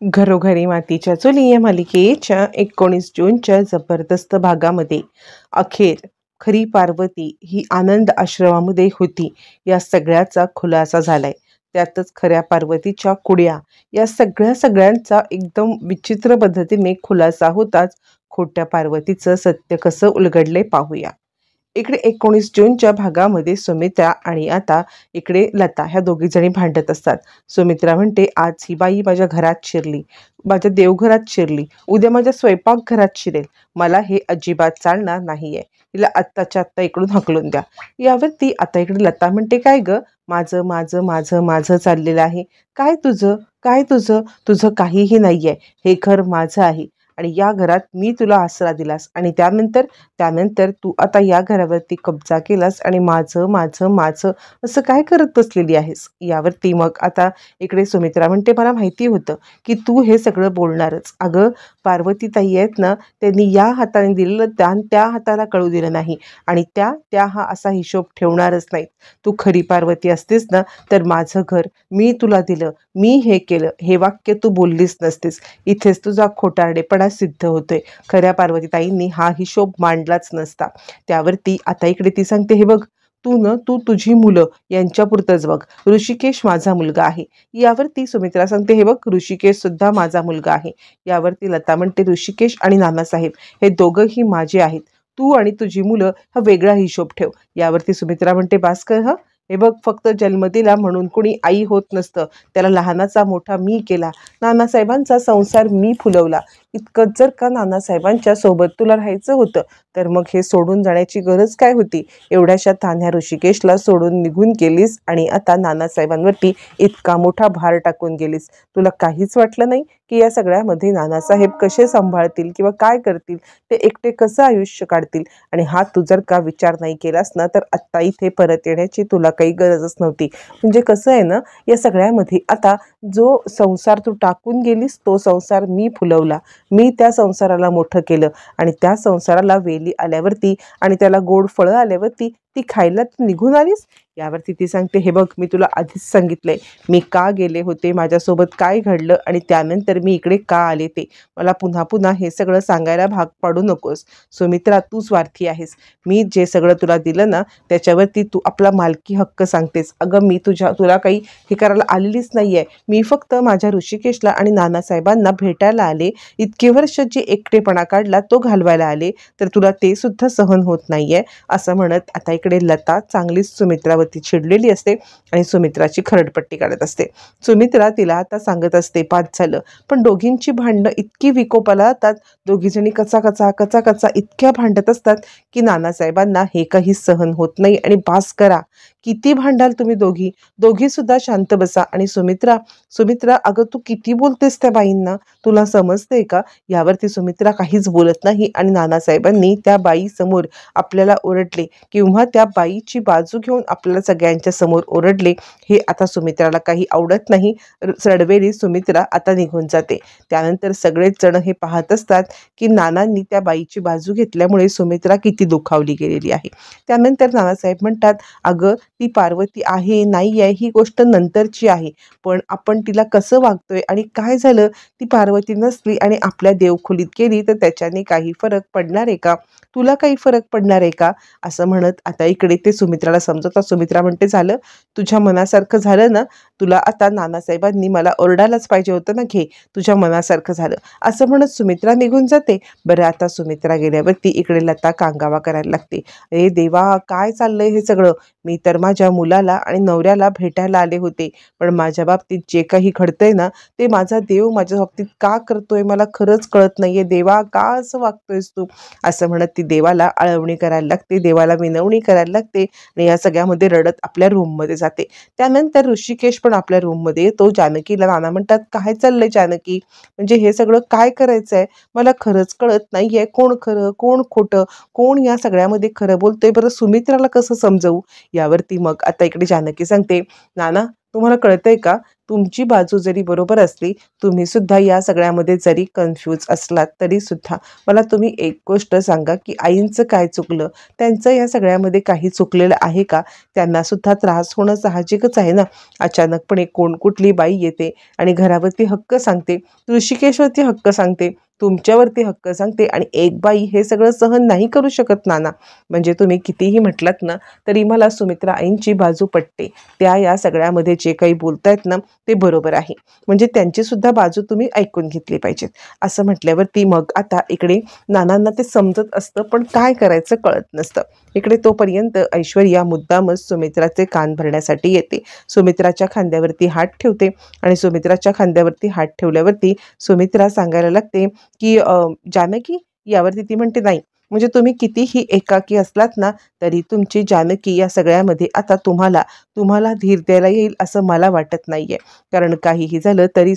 घरोघरी मातीच्या चुली या मालिकेच्या 19 जूनच्या जबरदस्त भागामध्ये अखेर खरी पार्वती ही आनंद आश्रमामध्ये होती या सगळ्याचा खुलासा झालाय। त्यातच खऱ्या पार्वतीच्या कुड्या या सगळ्यांचा एकदम विचित्र पद्धतीने खुलासा होताच खोट्या पार्वतीचं सत्य कसं उलगडले पाहूया। इकडे 19 जूनच्या भागामध्ये सुमित्रा आणि आता इकडे लता ह्या दोघी जणी भांडत असतात। सुमित्रा म्हणते, आज ही बाई माझ्या घरात शिरली, माझ्या देवघरात शिरली, उद्या माझ्या स्वयंपाकघरात शिरेल, मला हे अजिबात चालणार नाहीये, हिला आत्ताच्या आत्ता इकडून हकलून द्या। यावरती आता इकडे लता म्हणते, काय ग, माझं माझं माझं माझं चाललेलं आहे, काय तुझं काय तुझं तुझं काहीही नाहीये, हे घर माझं आहे आणि या घरात मी तुला आसरा दिलास आणि त्यानंतर त्यानंतर तू आता या घरावरती कब्जा केलास आणि माझं माझं माझं असं काय करत बसलेली आहेस। यावरती मग आता इकडे सुमित्रा म्हणते, मला माहिती होतं की तू हे सगळं बोलणारच। अगं, पार्वती ताई आहेत ना, त्यांनी या हाताने दिलेलं दान त्या हाताला कळू दिलं नाही आणि त्या हा असा हिशोब ठेवणारच नाहीत। तू खरी पार्वती असतेस ना, तर माझं घर मी तुला दिलं, मी हे केलं, हे वाक्य तू बोललीच नसतेस। इथेच तुझा खोटारडेपणा सिद्ध होतोय। खऱ्या पार्वती ताईंनी हा हिशोब मांडलाच नसता। त्यावरती आता इकडे ती सांगते, हे बघ, तू तुझी मुलं यांच्यापुरतंच बघ, ऋषिकेश माझा मुलगा आहे। यावरती सुमित्रा सांगते, हे बघ, ऋषिकेश सुद्धा माझा मुलगा आहे। यावरती लता म्हणते, ऋषिकेश आणि नानासाहेब हे दोघंही माझे आहेत, तू आणि तुझी मुलं हा वेगळा हिशोब ठेव। यावरती सुमित्रा म्हणते, बास कर हं, हे बघ, फक्त जन्म दिला म्हणून कोणी आई होत नसतं, त्याला लहानाचा मोठा मी केला, नानासाहेबांचा संसार मी फुलवला। इतकं जर का नानासाहेबांच्या सोबत तुला राहायचं होतं तर मग हे सोडून जाण्याची गरज काय होती। एवढ्याशा तान्ह्या ऋषिकेशला सोडून निघून गेलीस आणि आता नानासाहेबांवरती इतका मोठा भार टाकून गेलीस। तुला काहीच वाटलं नाही की या सगळ्यामध्ये नानासाहेब कसे सांभाळतील किंवा काय करतील, ते एकटे कसं आयुष्य काढतील। आणि हा तू जर का विचार नाही केलास ना, तर आत्ता इथे परत येण्याची तुला काही गरजच नव्हती। म्हणजे कसं आहे ना, या सगळ्यामध्ये आता जो संसार तू टाकून गेलीस तो संसार मी फुलवला, मी त्या संसाराला मोठं केलं आणि त्या संसाराला वेली आल्यावरती आणि त्याला गोड फळं आल्यावरती ती खायला तू निघून आलीस। यावरती ती सांगते, हे बघ, मी तुला आधीच सांगितलंय मी का गेले होते, माझ्यासोबत काय घडलं आणि त्यानंतर मी इकडे का आले ते। मला पुन्हा पुन्हा हे सगळं सांगायला भाग पाडू नकोस। सुमित्रा, तू स्वार्थी आहेस। मी जे सगळं तुला दिलं ना, त्याच्यावरती तू आपला मालकी हक्क सांगतेस। अगं, मी तुला काही हे करायला आलेलीच नाहीये, मी फक्त माझ्या ऋषिकेशला आणि नानासाहेबांना भेटायला आले। इतके वर्ष जे एकटेपणा काढला तो घालवायला आले, तर तुला ते सुद्धा सहन होत नाहीये असं म्हणत आता इकडे लता चांगलीच सुमित्रावरती चिडलेली असते आणि सुमित्राची खरडपट्टी काढत असते। सुमित्रा तिला आता सांगत असते, पाच झालं, पण दोघींची भांडणं इतकी विकोपाला जातात, दोघीजणी कचा इतक्या भांडत असतात की नानासाहेबांना हे काही सहन होत नाही आणि बास करा, किती भांडाल तुम्ही दोघी सुद्धा शांत बसा। आणि सुमित्रा अगं, तू किती बोलतेस त्या बाईंना, तुला समजते का। यावरती सुमित्रा काहीच बोलत नाही आणि नानासाहेबांनी त्या बाई समोर आपल्याला ओरडले किंवा त्या बाईची बाजू घेऊन आपल्याला सगळ्यांच्या समोर ओरडले, हे आता सुमित्राला काही आवडत नाही। रडवेली सुमित्रा आता निघून जाते। त्यानंतर सगळेच जण हे पाहत असतात की नानांनी त्या बाईची बाजू घेतल्यामुळे सुमित्रा किती दुखावली गेलेली आहे। त्यानंतर नानासाहेब म्हणतात, अगं, ती पार्वती आहे नाही आहे ही गोष्ट नंतरची आहे, पण आपण तिला कसं वागतोय आणि काय झालं, ती पार्वती नसली आणि आपल्या देवखोलीत गेली तर त्याच्याने काही फरक पडणार आहे का, तुला काही फरक पडणार आहे का, असं म्हणत आता इकडे ते सुमित्राला समजवतात। सुमित्रा म्हणते, झालं, तुझ्या मनासारखं झालं ना, तुला आता नानासाहेबांनी मला ओरडायलाच पाहिजे होतं ना, घे, तुझ्या मनासारखं झालं, असं म्हणत सुमित्रा निघून जाते। बरं, आता सुमित्रा गेल्यावरती इकडे लता कांगावा करायला लागते, अरे देवा, काय चाललंय हे सगळं, मी तर माझ्या मुलाला आणि नवऱ्याला भेटायला आले होते, पण माझ्या बाबतीत जे काही घडतंय ना, ते माझा देव माझ्या बाबतीत का करतोय मला खरंच कळत नाहीये, देवा का असं वागतोयस तू, असं म्हणत ती देवाला आळवणी करायला लागते, देवाला विनवणी करायला लागते आणि या सगळ्यामध्ये रडत आपल्या रूममध्ये जाते। त्यानंतर ऋषिकेश पण आपल्या रूममध्ये येतो। जानकीला नाना म्हणतात, काय चाललंय जानकी, म्हणजे हे सगळं काय करायचंय, मला खरंच कळत नाहीये, कोण खरं कोण खोटं, कोण या सगळ्यामध्ये खरं बोलतोय, बरं सुमित्राला कसं समजवू। यावरती मग आता इकडे जानकी सांगते, नाना, तुम्हाला कळतंय का, तुमची बाजू जरी बरोबर असली, तुम्ही सुद्धा या सगळ्यामध्ये जरी कन्फ्यूज असलात तरी सुद्धा मला तुम्ही एक गोष्ट सांगा, की आईंचं काय चुकलं? त्यांचं या सगळ्यामध्ये काही चुकलेलं आहे का? त्यांना सुद्धा त्रास होणं साहजिकच आहे ना. अचानकपणे कुठली बाई येते आणि घरावरती हक्क सांगते, ऋषिकेशवरती हक्क सांगते, तुमच्यावरती हक्क सांगते आणि एक बाई हे सगळं सहन नाही करू शकत नाना. म्हणजे तुम्ही कितीही म्हटलात ना तरी मला सुमित्रा आईंची बाजू पटते. त्या या सगळ्यामध्ये जे काही बोलतायत ना ते बरोबर आहे. म्हणजे त्यांची सुद्धा बाजू तुम्ही ऐकून घेतली पाहिजेत. असं म्हटल्यावरती मग आता इकडे नानांना ते समजत असतं, पण काय करायचं कळत नसतं. इकडे तोपर्यंत ऐश्वर्या मुद्दामच सुमित्राचे कान भरण्यासाठी येते. सुमित्राच्या खांद्यावरती हात ठेवते आणि सुमित्राच्या खांद्यावरती हात ठेवल्यावरती सुमित्रा सांगायला लागते, की जानकी. यावरती ती म्हणते, नाही. म्हणजे तुम्ही कितीही एकाकी असलात ना तरी तुमची जानकी या सगळ्यामध्ये आता तुम्हाला धीर द्यायला येईल असं मला वाटत नाहीये. कारण काहीही झालं तरी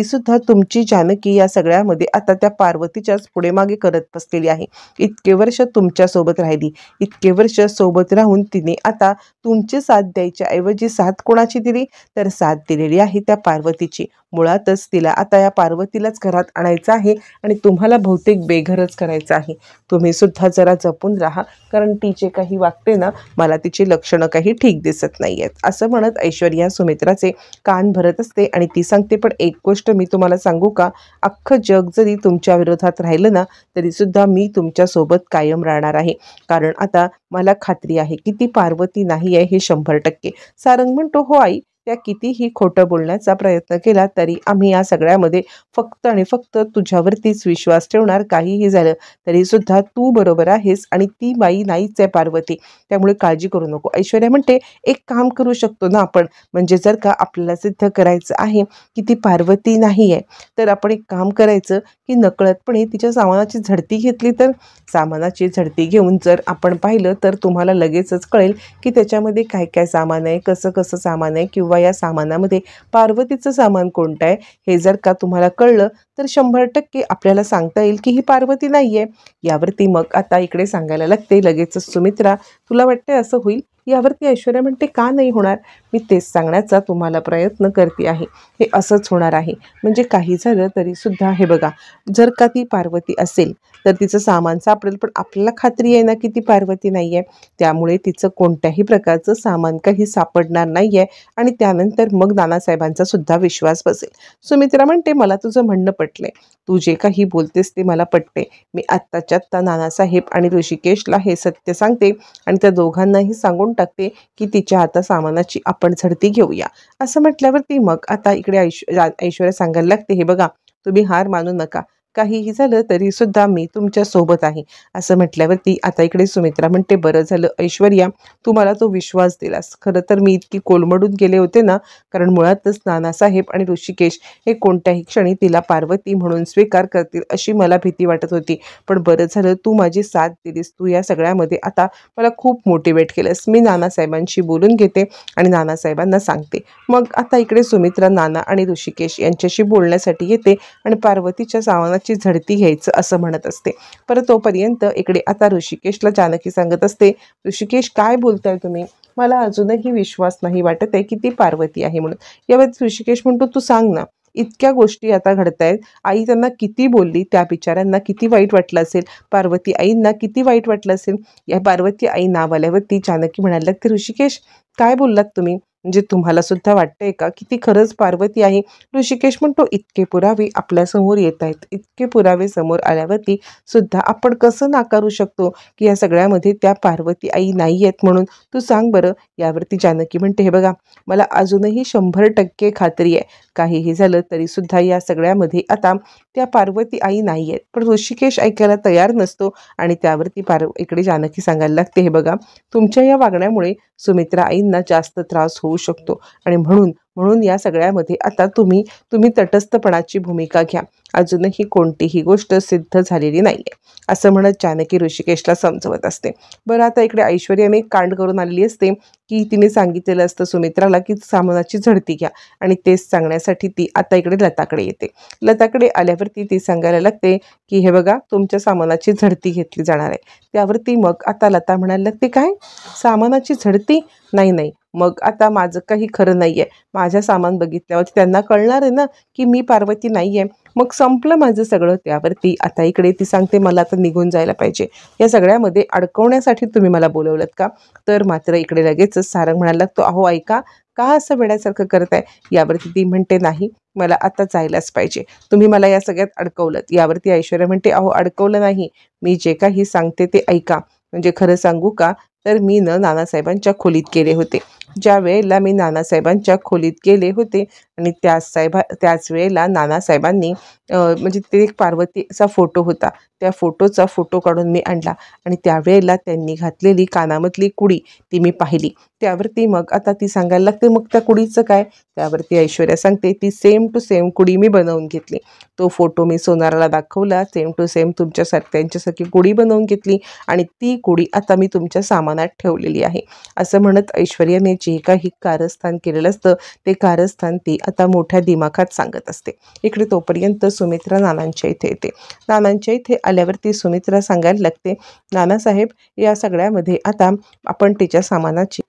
सुद्धा तुमची जानकी या सगळ्यामध्ये आता त्या पार्वतीच्याच पुढे मागे करत बसलेली आहे. इतके वर्ष तुमच्यासोबत राहिली, इतके वर्ष सोबत राहून तिने आता तुमची साथ द्यायच्या ऐवजी साथ कोणाची दिली? तर साथ दिलेली आहे त्या पार्वतीची. मुळातच तिला आता या पार्वतीलाच घरात आणायचं आहे आणि तुम्हाला बहुतेक बेघरच करायचं आहे. तुम्ही सुद्धा जरा जपून राहा, कारण ती जे काही वागते ना मला तिची लक्षणं काही ठीक दिसत नाही आहेत. असं म्हणत ऐश्वर्या सुमित्राचे कान भरत असते आणि ती सांगते, पण एक गोष्ट मी तुम्हाला सांगू का? अख्खं जग जरी तुमच्या विरोधात राहिलं ना तरीसुद्धा मी तुमच्यासोबत कायम राहणार आहे. कारण आता मला खात्री आहे की ती पार्वती नाही आहे हे 100%. सारंग म्हणतो, हो आई, त्या कितीही खोटं बोलण्याचा प्रयत्न केला तरी आम्ही या सगळ्यामध्ये फक्त आणि फक्त तुझ्यावरतीच विश्वास ठेवणार. काहीही झालं तरी सुद्धा तू बरोबर आहेस आणि ती बाई नाहीच आहे पार्वती, त्यामुळे काळजी करू नको. ऐश्वर्या म्हणते, एक काम करू शकतो ना आपण, म्हणजे जर का आपल्याला सिद्ध करायचं आहे की ती पार्वती नाही आहे तर आपण एक काम करायचं की नकळतपणे तिच्या सामानाची झडती घेतली तर. सामानाची झडती घेऊन जर आपण पाहिलं तर तुम्हाला लगेचच कळेल की त्याच्यामध्ये काय काय सामान आहे, कसं कसं सामान आहे, किंवा या सामानामध्ये पार्वतीचं सामान कोणतं आहे हे जर का तुम्हाला कळलं तर 100% आपल्याला सांगता येईल की ही पार्वती नाही आहे. यावरती मग आता इकडे सांगायला लागते लगेचच सुमित्रा, तुला वाटते असं होईल? यावरती ऐश्वर्या म्हणते, का नाही होणार? मी तेच सांगण्याचा तुम्हाला प्रयत्न करते आहे. हे असंच होणार आहे. म्हणजे काही झालं तरीसुद्धा हे बघा, जर का ती पार्वती असेल तर तिचं सामान सापडेल, पण आपल्याला खात्री आहे ना की ती पार्वती नाही आहे. त्यामुळे तिचं कोणत्याही प्रकारचं सामान काही सापडणार नाही आहे आणि त्यानंतर मग नानासाहेबांचा सुद्धा विश्वास बसेल. सुमित्रा म्हणते, मला तुझं म्हणणं पटलंय. तू जे काही बोलतेस ते मला पटते. मी आत्ताच्या आत्ता नानासाहेब आणि ऋषिकेशला हे सत्य सांगते आणि त्या दोघांनाही सांगून टाकते की तिच्या आता सामानाची आपण झडती घेऊया. असं म्हटल्यावरती मग आता इकडे ऐश्वर्या सांगायला लागते, हे बघा, तुम्ही हार मानू नका. काहीही झालं तरी सुद्धा मी तुमच्या सोबत आहे. असं म्हटल्यावरती आता इकडे सुमित्रा म्हणते, बरं झालं ऐश्वर्या, तू मला तो विश्वास दिलास. खरं तर मी इतकी कोलमडून गेले होते ना, कारण मुळातच नानासाहेब आणि ऋषिकेश हे कोणत्याही क्षणी तिला पार्वती म्हणून स्वीकार करतील अशी मला भीती वाटत होती. पण बरं झालं तू माझी साथ दिलीस. तू या सगळ्यामध्ये आता मला खूप मोटिवेट केलंस. मी नानासाहेबांशी बोलून घेते आणि नानासाहेबांना सांगते. मग आता इकडे सुमित्रा नाना आणि ऋषिकेश यांच्याशी बोलण्यासाठी येते आणि पार्वतीच्या सामानाची झडती घ्यायचं असं म्हणत असते. परत तोपर्यंत इकडे आता ऋषिकेशला जानकी सांगत असते, ऋषिकेश काय बोलताय तुम्ही? मला अजूनही विश्वास नाही वाटत आहे की ती पार्वती आहे म्हणून. यावेळी ऋषिकेश म्हणतो, तू सांग ना, इतक्या गोष्टी आता घडतायत. आई त्यांना किती बोलली, त्या बिचाऱ्यांना किती वाईट वाटलं असेल, पार्वती आईंना किती वाईट वाटलं असेल. या पार्वती आई नाव आल्यावरती जानकी म्हणायला लागते, ऋषिकेश काय बोललात तुम्ही? म्हणजे तुम्हाला सुद्धा वाटतंय का की ती खरंच पार्वती आहे? ऋषिकेश म्हणतो, इतके पुरावे आपल्यासमोर येत आहेत, इतके पुरावे समोर आल्यावरती सुद्धा आपण कसं नाकारू शकतो की या सगळ्यामध्ये त्या पार्वती आई नाही आहेत म्हणून? तू सांग बरं. यावरती जानकी म्हणते, हे बघा, मला अजूनही 100% खात्री आहे. काहीही झालं तरीसुद्धा या सगळ्यामध्ये आता त्या पार्वती आई नाही आहेत. पण ऋषिकेश ऐकायला तयार नसतो आणि त्यावरती इकडे जानकी सांगायला लागते, हे बघा, तुमच्या या वागण्यामुळे सुमित्रा आईंना जास्त त्रास होऊ शकतो आणि म्हणून या सगळ्यामध्ये आता तुम्ही तटस्थपणाची भूमिका घ्या. अजूनही कोणतीही गोष्ट सिद्ध झालेली नाही आहे. असं म्हणत जानकी ऋषिकेशला समजवत असते. बरं, आता इकडे ऐश्वर्याने कांड करून आलेली असते की तिने सांगितलेलं असतं सुमित्राला की सामानाची झडती घ्या आणि तेच सांगण्यासाठी ती आता इकडे लताकडे येते. लताकडे आल्यावरती ती सांगायला लागते की हे बघा, तुमच्या सामानाची झडती घेतली जाणार आहे. त्यावरती मग आता लता म्हणायला लागते, काय सामानाची झडती? नाही, मग आता माझं काही खरं नाही आहे. माझ्या सामान बघितल्यावर त्यांना कळणार आहे ना की मी पार्वती नाही आहे. मग संपलं माझं सगळं. त्यावरती आता इकडे ती सांगते मला आता निघून जायला पाहिजे. या सगळ्यामध्ये अडकवण्यासाठी तुम्ही मला बोलवलंत का? तर मात्र इकडे लगेचच सारंग म्हणायला लागतो, अहो ऐका, का असं वेड्यासारखं करताय? यावरती ती म्हणते, नाही, मला आता जायलाच पाहिजे. तुम्ही मला या सगळ्यात अडकवलंत. यावरती ऐश्वर्या म्हणते, अहो अडकवलं नाही, मी जे काही सांगते ते ऐका. म्हणजे खरं सांगू का, तर मी नानासाहेबांच्या खोलीत गेले होते. ज्या वेळेला मी नानासाहेबांच्या खोलीत गेले होते आणि त्याच वेळेला नानासाहेबांनी म्हणजे ते एक पार्वतीचा फोटो होता. त्या फोटोचा फोटो काढून मी आणला आणि त्यावेळेला त्यांनी घातलेली कानामधली कुडी ती मी पाहिली. त्यावरती मग आता ती सांगायला लागते, मग त्या कुडीचं काय? त्यावरती ऐश्वर्या सांगते, ती सेम टू सेम कुडी मी बनवून घेतली. तो फोटो मी सोनाराला दाखवला, सेम टू सेम त्यांच्यासारखी कुडी बनवून घेतली आणि ती कुडी आता मी तुमच्या सामानात ठेवलेली आहे. असं म्हणत ऐश्वर्याने जे काही कारस्थान केलेलं असतं ते कारस्थान ती आता मोठ्या दिमाखात सांगत असते. इकडे तोपर्यंत सुमित्रा नानांच्या इथे येते. नानांच्या इथे आल्यावरती सुमित्रा सांगायला लागते, नानासाहेब, या सगळ्यामध्ये आता आपण तिच्या सामानाची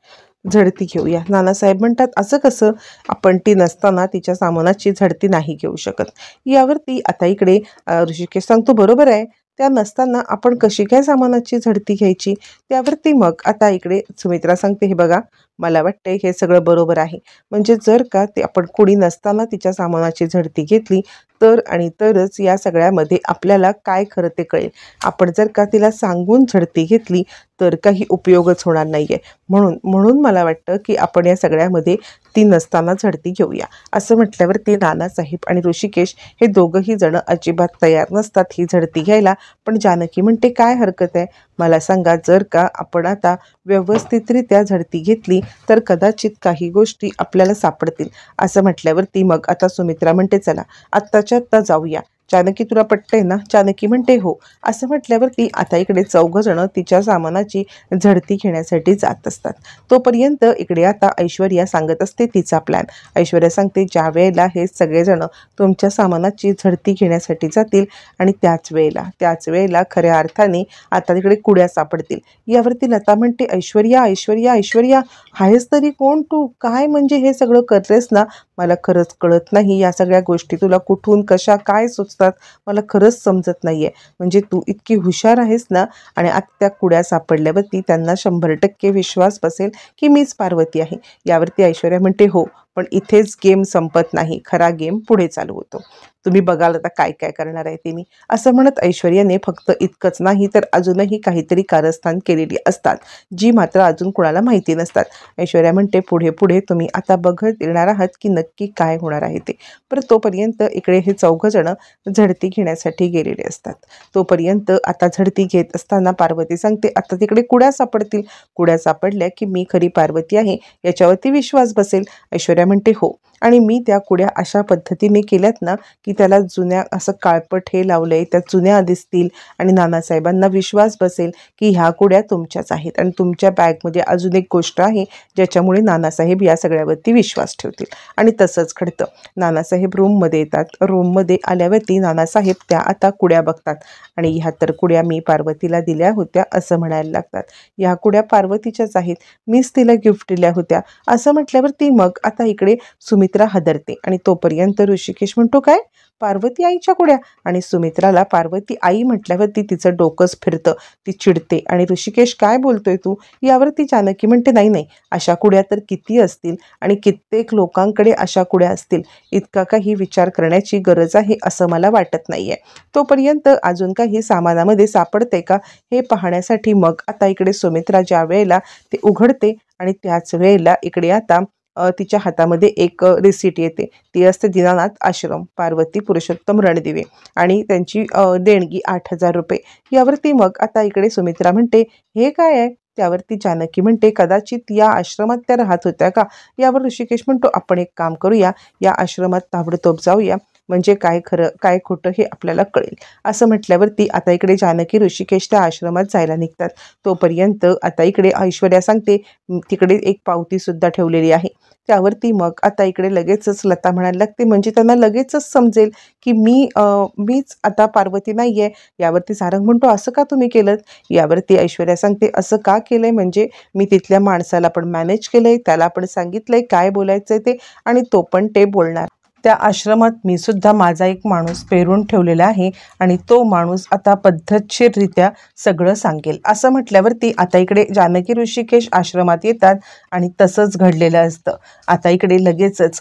झडती घेऊया. नानासाहेब म्हणतात, असं कसं? आपण ती नसताना तिच्या सामानाची झडती नाही घेऊ शकत. यावरती आता इकडे ऋषिकेश सांगतो, बरोबर आहे, त्या नसताना आपण कशी काय सामानाची झडती घ्यायची? त्यावरती मग आता इकडे सुमित्रा सांगते, हे बघा, मला वाटते हे सगळं बरोबर आहे. म्हणजे जर का ते आपण कुणी नसताना तिच्या सामानाची झडती घेतली तर आणि तरच या सगळ्यामध्ये आपल्याला काय खरं ते कळेल. आपण जर का तिला सांगून झडती घेतली तर काही उपयोगच होणार नाही आहे. म्हणून मला वाटतं की आपण या सगळ्यामध्ये ती नसताना झडती घेऊया. असं म्हटल्यावरती नानासाहेब आणि ऋषिकेश हे दोघंही जण अजिबात तयार नसतात ही झडती घ्यायला. पण जानकी म्हणते, काय हरकत आहे, मला सांगा, जर का आपण आता व्यवस्थितरित्या झडती घेतली तर कदाचित काही गोष्टी आपल्याला सापडतील. असं म्हटल्यावरती मग आता सुमित्रा म्हणते, चला आत्ताच्या आत्ता जाऊया. जानकी, तुला पटतंय ना? जानकी म्हणते, हो. असं म्हटल्यावरती आता इकडे चौघजण तिच्या सामानाची झडती घेण्यासाठी जात असतात. तोपर्यंत इकडे आता ऐश्वर्या सांगत असते तिचा प्लॅन. ऐश्वर्या सांगते, ज्या वेळेला हे सगळेजण तुमच्या सामानाची झडती घेण्यासाठी जातील आणि त्याच वेळेला खऱ्या अर्थाने आता तिकडे कुड्या सापडतील. यावरती लता म्हणते, ऐश्वर्या, ऐश्वर्या, ऐश्वर्या, आहेस तरी कोण तू? काय म्हणजे हे सगळं करतेस ना? मला खरंच कळत नाही, या सगळ्या गोष्टी तुला कुठून कशा काय सुचतात मला खरंच समजत नाही आहे. म्हणजे तू इतकी हुशार आहेस ना? आणि आता त्या कुड्या सापडल्यावरती त्यांना 100% विश्वास बसेल की मीच पार्वती आहे. यावरती ऐश्वर्या म्हणते, हो, पण इथेच गेम संपत नाही, खरा गेम पुढे चालू होतो. तुम्ही बघाल आता काय काय करणार आहे ते मी. असं म्हणत ऐश्वर्याने फक्त इतकंच नाही तर अजूनही काहीतरी कारस्थान केलेली असतात, जी मात्र अजून कुणाला माहिती नसतात. ऐश्वर्या म्हणते, पुढे पुढे तुम्ही आता बघत येणार आहात की नक्की काय होणार आहे ते. परत तोपर्यंत इकडे हे चौघजण झडती घेण्यासाठी गेलेले असतात. तोपर्यंत आता झडती घेत असताना पार्वती सांगते, आता तिकडे कुड्या सापडतील. कुड्या सापडल्या की मी खरी पार्वती आहे याच्यावरती विश्वास बसेल. ऐश्वर्या म्हणते, हो, आणि मी त्या कुड्या अशा पद्धतीने केल्यात ना की त्याला जुन्या असं काळपट हे लावलंय, त्या जुन्या दिसतील आणि नानासाहेबांना विश्वास बसेल की ह्या कुड्या तुमच्याच आहेत. आणि तुमच्या बॅगमध्ये अजून एक गोष्ट आहे ज्याच्यामुळे नानासाहेब या सगळ्यावरती विश्वास ठेवतील. आणि तसंच घडतं. नानासाहेब रूममध्ये येतात. रूममध्ये आल्यावरती नानासाहेब त्या आता कुड्या बघतात आणि ह्या तर कुड्या मी पार्वतीला दिल्या होत्या असं म्हणायला लागतात. ह्या कुड्या पार्वतीच्याच आहेत, मीच तिला गिफ्ट दिल्या होत्या. असं म्हटल्यावरती मग आता इकडे सुमित्रा हादरते आणि तोपर्यंत ऋषिकेश म्हणतो, काय, पार्वती आईच्या कुड्या? आणि सुमित्राला पार्वती आई म्हटल्यावरती तिचं डोकंच फिरतं, ती चिडते आणि ऋषिकेश, काय बोलतोय तू? यावरती जानकी म्हणते, नाही नाही, अशा कुड्या तर किती असतील आणि कित्येक लोकांकडे अशा कुड्या असतील. इतका काही विचार करण्याची गरज आहे असं मला वाटत नाहीये. तोपर्यंत अजून काही सामानामध्ये सापडते का हे पाहण्यासाठी मग आता इकडे सुमित्रा ज्या वेळेला ते उघडते आणि त्याच वेळेला इकडे आता तिच्या हातामध्ये एक रिसीट येते. ती असते दीनानाथ आश्रम, पार्वती पुरुषोत्तम रणदिवे, आणि त्यांची देणगी 8,000 रुपये. यावरती मग आता इकडे सुमित्रा म्हणते, हे काय आहे? त्यावरती जानकी म्हणते, कदाचित या आश्रमात त्या राहत होत्या का? यावर ऋषिकेश म्हणतो, आपण एक काम करूया, या आश्रमात ताबडतोब जाऊया, म्हणजे काय खरं काय खोटं हे आपल्याला कळेल. असं म्हटल्यावरती आता इकडे जानकी ऋषिकेश त्या आश्रमात जायला निघतात. तोपर्यंत आता इकडे ऐश्वर्या सांगते, तिकडे एक पावती सुद्धा ठेवलेली आहे. त्यावरती मग आता इकडे लगेचच लता म्हणायला लागते, म्हणजे त्यांना लगेचच समजेल की मीच आता पार्वती नाहीये. यावरती सारंग म्हणतो, असं का तुम्ही केलं? यावरती ऐश्वर्या सांगते, असं का केलंय म्हणजे मी तिथल्या माणसाला पण मॅनेज केलंय, त्याला पण सांगितलंय काय बोलायचंय ते, आणि तो पण ते बोलणार. त्या आश्रमात मी सुद्धा माझा एक माणूस पेरून ठेवलेला आहे आणि तो माणूस आता पद्धतशीररित्या सगळं सांगेल. असं म्हटल्यावरती आता इकडे जानकी ऋषिकेश आश्रमात येतात आणि तसंच घडलेलं असतं. आता इकडे लगेचच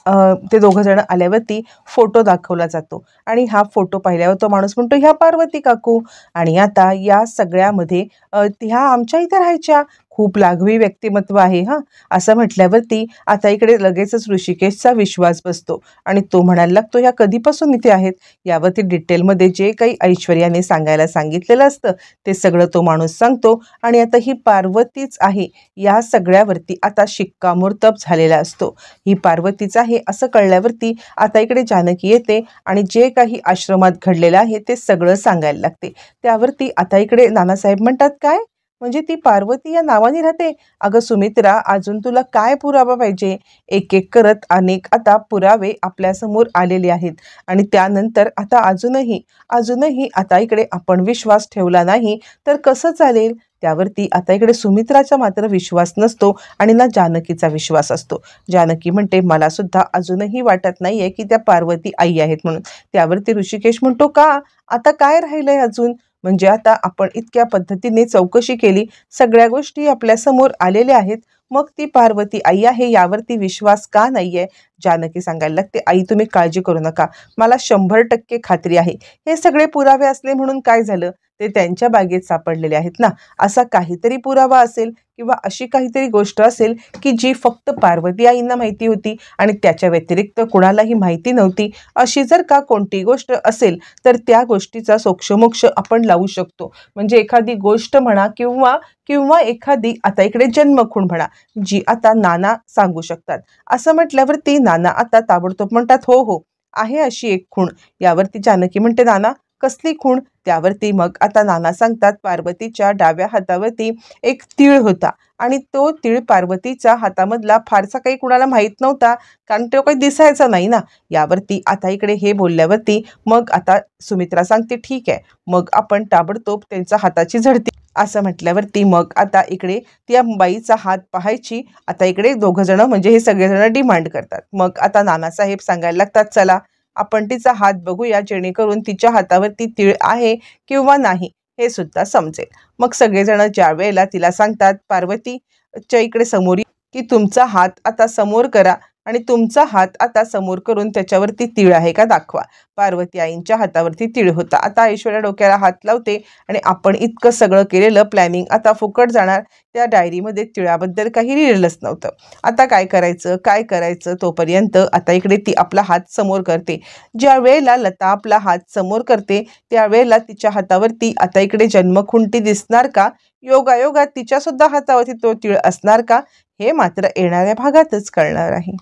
ते दोघं जण आल्यावरती फोटो दाखवला जातो आणि हा फोटो पाहिल्यावर तो माणूस म्हणतो, ह्या पार्वती काकू. आणि आता या सगळ्यामध्ये ह्या आमच्या इथे राहायच्या, खूप लाघवी व्यक्तिमत्व आहे हां. असं म्हटल्यावरती आता इकडे लगेचच ऋषिकेशचा विश्वास बसतो आणि तो म्हणायला लागतो, ह्या कधीपासून इथे आहेत? यावरती डिटेलमध्ये जे काही ऐश्वर्याने सांगायला सांगितलेलं असतं ते सगळं तो माणूस सांगतो आणि आता ही पार्वतीच आहे या सगळ्यावरती आता शिक्कामोर्तब झालेला असतो. ही पार्वतीच आहे असं कळल्यावरती आता इकडे जानकी येते आणि जे काही आश्रमात घडलेलं आहे ते सगळं सांगायला लागते. त्यावरती आता इकडे नानासाहेब म्हणतात, काय म्हणजे ती पार्वती या नावाने राहते? अगं सुमित्रा, अजून तुला काय पुरावा पाहिजे? एक एक करत अनेक आता पुरावे आपल्यासमोर आलेले आहेत आणि त्यानंतर आता अजूनही आता इकडे आपण विश्वास ठेवला नाही तर कसं चालेल? त्यावरती आता इकडे सुमित्राचा मात्र विश्वास नसतो आणि ना जानकीचा विश्वास असतो. जानकी म्हणते, मला सुद्धा अजूनही वाटत नाहीये की त्या पार्वती आई आहेत म्हणून. त्यावरती ऋषिकेश म्हणतो, का? आता काय राहिलंय अजून? म्हणजे आता आपण इतक्या पद्धतीने चौकशी केली, सगळ्या गोष्टी आपल्यासमोर आलेल्या आहेत, मग ती पार्वती आई आहे यावरती विश्वास का नाहीये? जानकी सांगायला लागते, आई तुम्ही काळजी करू नका, मला 100% खात्री आहे. हे सगळे पुरावे असले म्हणून काय झालं? ते त्यांच्या बागेत सापडलेले आहेत ना. असा काहीतरी पुरावा असेल किंवा अशी काहीतरी गोष्ट असेल की जी फक्त पार्वती आईंना माहिती होती आणि त्याच्या व्यतिरिक्त कुणालाही माहिती नव्हती. अशी जर का कोणती गोष्ट असेल तर त्या गोष्टीचा सोक्षमोक्ष आपण लावू शकतो. म्हणजे एखादी गोष्ट म्हणा किंवा किंवा एखादी आता इकडे जन्मखूण म्हणा, जी आता नाना सांगू शकतात. असं म्हटल्यावरती नाना आता ताबडतोब म्हणतात, हो हो, आहे अशी एक खूण. यावरती जानकी म्हणते, नाना कसली खूण? त्यावरती मग आता नाना सांगतात, पार्वतीच्या डाव्या हातावरती एक तीळ होता आणि तो तीळ पार्वतीच्या हातामधला फारसा काही कुणाला माहीत नव्हता, कारण तो काही दिसायचा नाही ना. यावरती आता इकडे हे बोलल्यावरती मग आता सुमित्रा सांगते, ठीक आहे, मग आपण ताबडतोब त्यांच्या हाताची झडती. असं म्हटल्यावरती मग आता इकडे त्या बाईचा हात पाहायची आता इकडे दोघं जण म्हणजे हे सगळेजण डिमांड करतात. मग आता नानासाहेब सांगायला लागतात, चला आपण तिचा हात बघूया, जेणेकरून तिच्या हातावरती तीळ आहे किंवा नाही हे सुद्धा समजेल. मग सगळेजण ज्या वेळेला तिला सांगतात, पार्वतीच्या इकडे समोर की तुमचा हात आता समोर करा आणि तुमचा हात आता समोर करून त्याच्यावरती तीळ आहे का दाखवा. पार्वती आईंच्या हातावरती तीळ होता. आता ऐश्वर्या डोक्याला हात लावते आणि आपण इतकं सगळं केलेलं प्लॅनिंग आता फुकट जाणार. त्या डायरीमध्ये तिळाबद्दल काही लिहिलेलंच नव्हतं. आता काय करायचं तोपर्यंत आता इकडे ती आपला हात समोर करते. ज्या वेळेला लता आपला हात समोर करते त्यावेळेला तिच्या हातावरती आता इकडे जन्मखुंटी दिसणार का? योगायोगात तिच्या सुद्धा हातावरती तो तीळ असणार का? हे मात्र येणाऱ्या भागातच कळणार आहे.